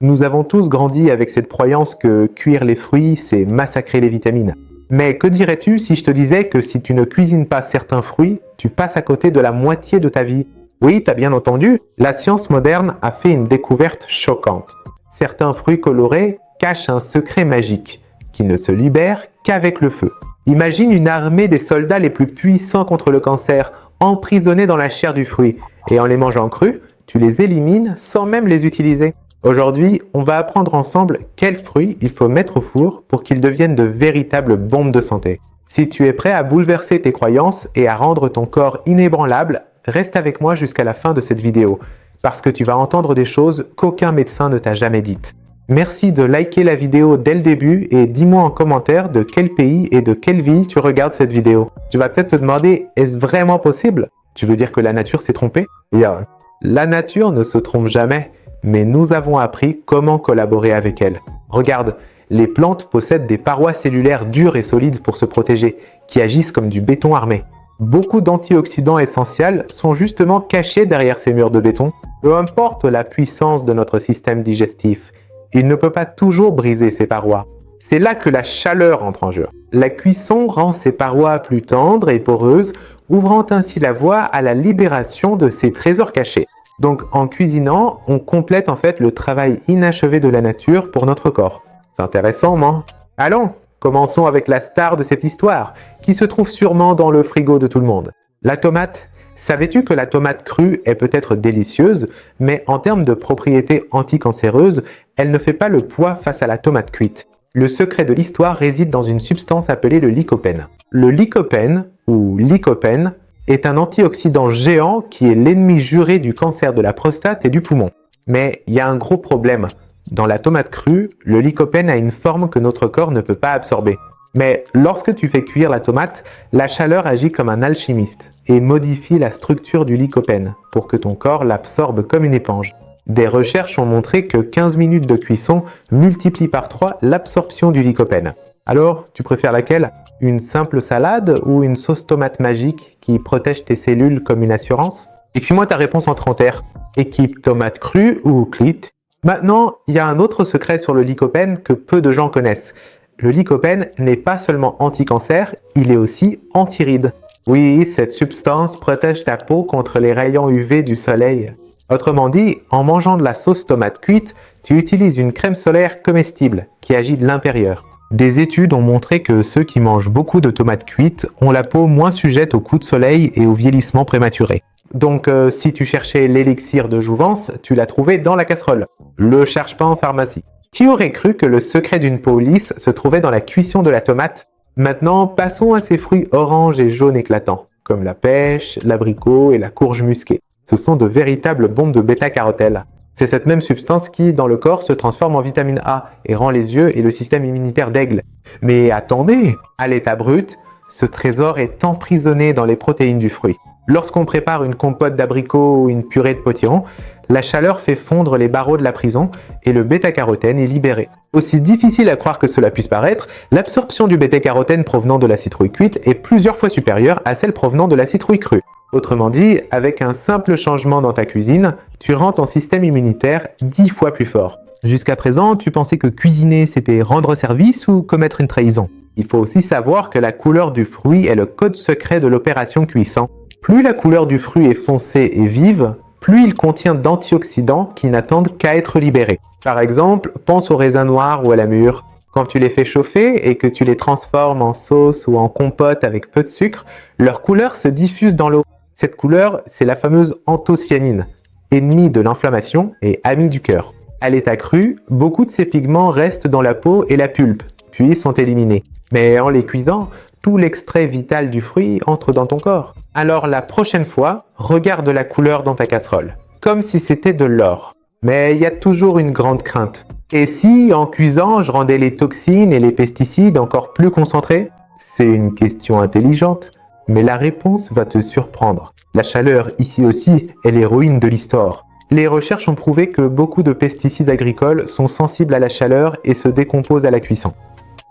Nous avons tous grandi avec cette croyance que cuire les fruits, c'est massacrer les vitamines. Mais que dirais-tu si je te disais que si tu ne cuisines pas certains fruits, tu passes à côté de la moitié de ta vie? Oui, t'as bien entendu, la science moderne a fait une découverte choquante. Certains fruits colorés cachent un secret magique, qui ne se libère qu'avec le feu. Imagine une armée des soldats les plus puissants contre le cancer, emprisonnés dans la chair du fruit, et en les mangeant crus, tu les élimines sans même les utiliser. Aujourd'hui, on va apprendre ensemble quels fruits il faut mettre au four pour qu'ils deviennent de véritables bombes de santé. Si tu es prêt à bouleverser tes croyances et à rendre ton corps inébranlable, reste avec moi jusqu'à la fin de cette vidéo, parce que tu vas entendre des choses qu'aucun médecin ne t'a jamais dites. Merci de liker la vidéo dès le début et dis-moi en commentaire de quel pays et de quelle ville tu regardes cette vidéo. Tu vas peut-être te demander, est-ce vraiment possible? Tu veux dire que la nature s'est trompée? Bien, la nature ne se trompe jamais. Mais nous avons appris comment collaborer avec elle. Regarde, les plantes possèdent des parois cellulaires dures et solides pour se protéger, qui agissent comme du béton armé. Beaucoup d'antioxydants essentiels sont justement cachés derrière ces murs de béton. Peu importe la puissance de notre système digestif, il ne peut pas toujours briser ces parois. C'est là que la chaleur entre en jeu. La cuisson rend ces parois plus tendres et poreuses, ouvrant ainsi la voie à la libération de ces trésors cachés. Donc en cuisinant, on complète en fait le travail inachevé de la nature pour notre corps. C'est intéressant, non? Allons, commençons avec la star de cette histoire, qui se trouve sûrement dans le frigo de tout le monde. La tomate. Savais-tu que la tomate crue est peut-être délicieuse, mais en termes de propriétés anticancéreuses, elle ne fait pas le poids face à la tomate cuite. Le secret de l'histoire réside dans une substance appelée le lycopène. Le lycopène, ou lycopène, est un antioxydant géant qui est l'ennemi juré du cancer de la prostate et du poumon. Mais il y a un gros problème. Dans la tomate crue, le lycopène a une forme que notre corps ne peut pas absorber. Mais lorsque tu fais cuire la tomate, la chaleur agit comme un alchimiste et modifie la structure du lycopène pour que ton corps l'absorbe comme une éponge. Des recherches ont montré que 15 minutes de cuisson multiplient par 3 l'absorption du lycopène. Alors, tu préfères laquelle? Une simple salade ou une sauce tomate magique qui protège tes cellules comme une assurance? Écris-moi ta réponse en commentaire. Équipe tomate crue ou clit? Maintenant, il y a un autre secret sur le lycopène que peu de gens connaissent. Le lycopène n'est pas seulement anti-cancer, il est aussi anti-rides. Oui, cette substance protège ta peau contre les rayons UV du soleil. Autrement dit, en mangeant de la sauce tomate cuite, tu utilises une crème solaire comestible qui agit de l'intérieur. Des études ont montré que ceux qui mangent beaucoup de tomates cuites ont la peau moins sujette aux coups de soleil et au vieillissement prématuré. Donc si tu cherchais l'élixir de jouvence, tu l'as trouvé dans la casserole. Le cherche pas en pharmacie. Qui aurait cru que le secret d'une peau lisse se trouvait dans la cuisson de la tomate? Maintenant, passons à ces fruits orange et jaune éclatants, comme la pêche, l'abricot et la courge musquée. Ce sont de véritables bombes de bêta-carotène. C'est cette même substance qui, dans le corps, se transforme en vitamine A et rend les yeux et le système immunitaire d'aigle. Mais attendez, à l'état brut, ce trésor est emprisonné dans les protéines du fruit. Lorsqu'on prépare une compote d'abricot ou une purée de potiron, la chaleur fait fondre les barreaux de la prison et le bêta-carotène est libéré. Aussi difficile à croire que cela puisse paraître, l'absorption du bêta-carotène provenant de la citrouille cuite est plusieurs fois supérieure à celle provenant de la citrouille crue. Autrement dit, avec un simple changement dans ta cuisine, tu rends ton système immunitaire 10 fois plus fort. Jusqu'à présent, tu pensais que cuisiner c'était rendre service ou commettre une trahison? Il faut aussi savoir que la couleur du fruit est le code secret de l'opération cuisson. Plus la couleur du fruit est foncée et vive, plus il contient d'antioxydants qui n'attendent qu'à être libérés. Par exemple, pense aux raisins noirs ou à la mûre. Quand tu les fais chauffer et que tu les transformes en sauce ou en compote avec peu de sucre, leur couleur se diffuse dans l'eau. Cette couleur, c'est la fameuse anthocyanine, ennemie de l'inflammation et amie du cœur. À l'état cru, beaucoup de ces pigments restent dans la peau et la pulpe, puis sont éliminés. Mais en les cuisant, tout l'extrait vital du fruit entre dans ton corps. Alors la prochaine fois, regarde la couleur dans ta casserole, comme si c'était de l'or. Mais il y a toujours une grande crainte. Et si, en cuisant, je rendais les toxines et les pesticides encore plus concentrés? C'est une question intelligente, mais la réponse va te surprendre. La chaleur, ici aussi, est l'héroïne de l'histoire. Les recherches ont prouvé que beaucoup de pesticides agricoles sont sensibles à la chaleur et se décomposent à la cuisson.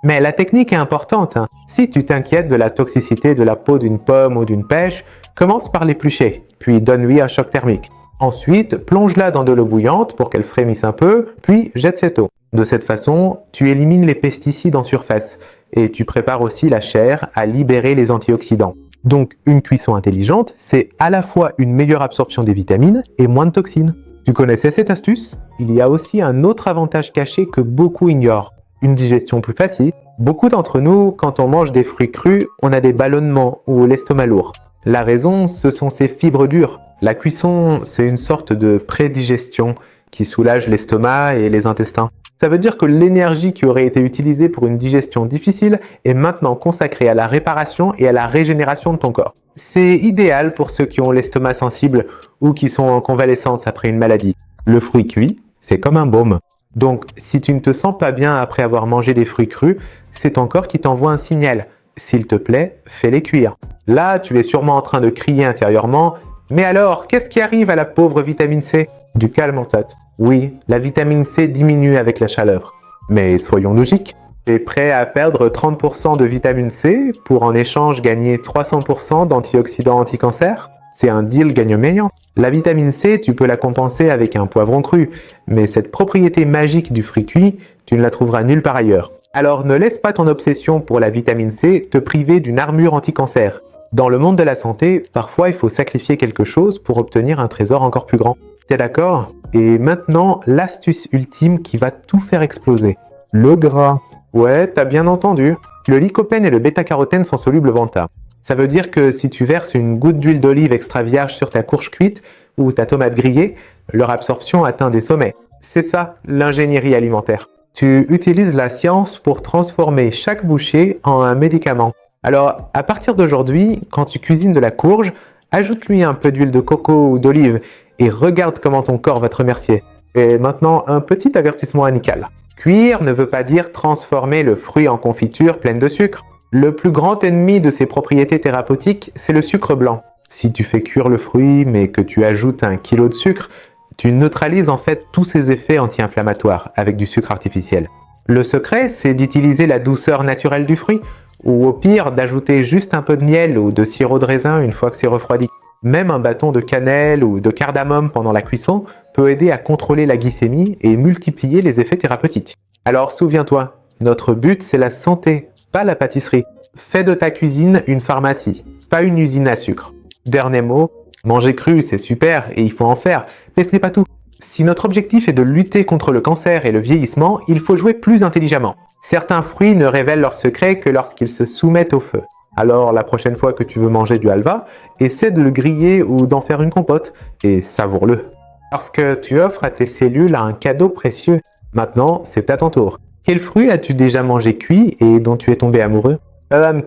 Mais la technique est importante. Si tu t'inquiètes de la toxicité de la peau d'une pomme ou d'une pêche, commence par l'éplucher, puis donne-lui un choc thermique. Ensuite, plonge-la dans de l'eau bouillante pour qu'elle frémisse un peu, puis jette cette eau. De cette façon, tu élimines les pesticides en surface et tu prépares aussi la chair à libérer les antioxydants. Donc, une cuisson intelligente, c'est à la fois une meilleure absorption des vitamines et moins de toxines. Tu connaissais cette astuce? Il y a aussi un autre avantage caché que beaucoup ignorent. Une digestion plus facile. Beaucoup d'entre nous, quand on mange des fruits crus, on a des ballonnements ou l'estomac lourd. La raison, ce sont ces fibres dures. La cuisson, c'est une sorte de prédigestion qui soulage l'estomac et les intestins. Ça veut dire que l'énergie qui aurait été utilisée pour une digestion difficile est maintenant consacrée à la réparation et à la régénération de ton corps. C'est idéal pour ceux qui ont l'estomac sensible ou qui sont en convalescence après une maladie. Le fruit cuit, c'est comme un baume. Donc, si tu ne te sens pas bien après avoir mangé des fruits crus, c'est ton corps qui t'envoie un signal. S'il te plaît, fais-les cuire. Là, tu es sûrement en train de crier intérieurement « Mais alors, qu'est-ce qui arrive à la pauvre vitamine C ?» Du calme en tête. Oui, la vitamine C diminue avec la chaleur. Mais soyons logiques. Tu es prêt à perdre 30% de vitamine C pour en échange gagner 300% d'antioxydants anti-cancer? C'est un deal gagnant-gagnant. La vitamine C, tu peux la compenser avec un poivron cru, mais cette propriété magique du fruit cuit, tu ne la trouveras nulle part ailleurs. Alors ne laisse pas ton obsession pour la vitamine C te priver d'une armure anti-cancer. Dans le monde de la santé, parfois il faut sacrifier quelque chose pour obtenir un trésor encore plus grand. T'es d'accord? Et maintenant, l'astuce ultime qui va tout faire exploser. Le gras. Ouais, t'as bien entendu. Le lycopène et le bêta-carotène sont solubles au ventre. Ça veut dire que si tu verses une goutte d'huile d'olive extra vierge sur ta courge cuite ou ta tomate grillée, leur absorption atteint des sommets. C'est ça, l'ingénierie alimentaire. Tu utilises la science pour transformer chaque bouchée en un médicament. Alors, à partir d'aujourd'hui, quand tu cuisines de la courge, ajoute-lui un peu d'huile de coco ou d'olive et regarde comment ton corps va te remercier. Et maintenant, un petit avertissement amical. Cuire ne veut pas dire transformer le fruit en confiture pleine de sucre. Le plus grand ennemi de ses propriétés thérapeutiques, c'est le sucre blanc. Si tu fais cuire le fruit mais que tu ajoutes 1 kg de sucre, tu neutralises en fait tous ses effets anti-inflammatoires avec du sucre artificiel. Le secret, c'est d'utiliser la douceur naturelle du fruit, ou au pire d'ajouter juste un peu de miel ou de sirop de raisin une fois que c'est refroidi. Même un bâton de cannelle ou de cardamome pendant la cuisson peut aider à contrôler la glycémie et multiplier les effets thérapeutiques. Alors souviens-toi, notre but c'est la santé, pas la pâtisserie. Fais de ta cuisine une pharmacie, pas une usine à sucre. Dernier mot, manger cru c'est super et il faut en faire, mais ce n'est pas tout. Si notre objectif est de lutter contre le cancer et le vieillissement, il faut jouer plus intelligemment. Certains fruits ne révèlent leurs secrets que lorsqu'ils se soumettent au feu. Alors la prochaine fois que tu veux manger du halva, essaie de le griller ou d'en faire une compote et savoure-le. Parce que tu offres à tes cellules un cadeau précieux. Maintenant, c'est à ton tour. Quel fruit as-tu déjà mangé cuit et dont tu es tombé amoureux?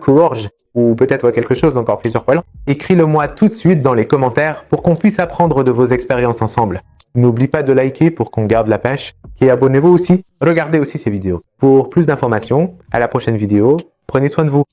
Courge, ou peut-être quelque chose d'encore plus surprenant. Écris-le-moi tout de suite dans les commentaires pour qu'on puisse apprendre de vos expériences ensemble. N'oublie pas de liker pour qu'on garde la pêche et abonnez-vous aussi. Regardez aussi ces vidéos. Pour plus d'informations, à la prochaine vidéo. Prenez soin de vous.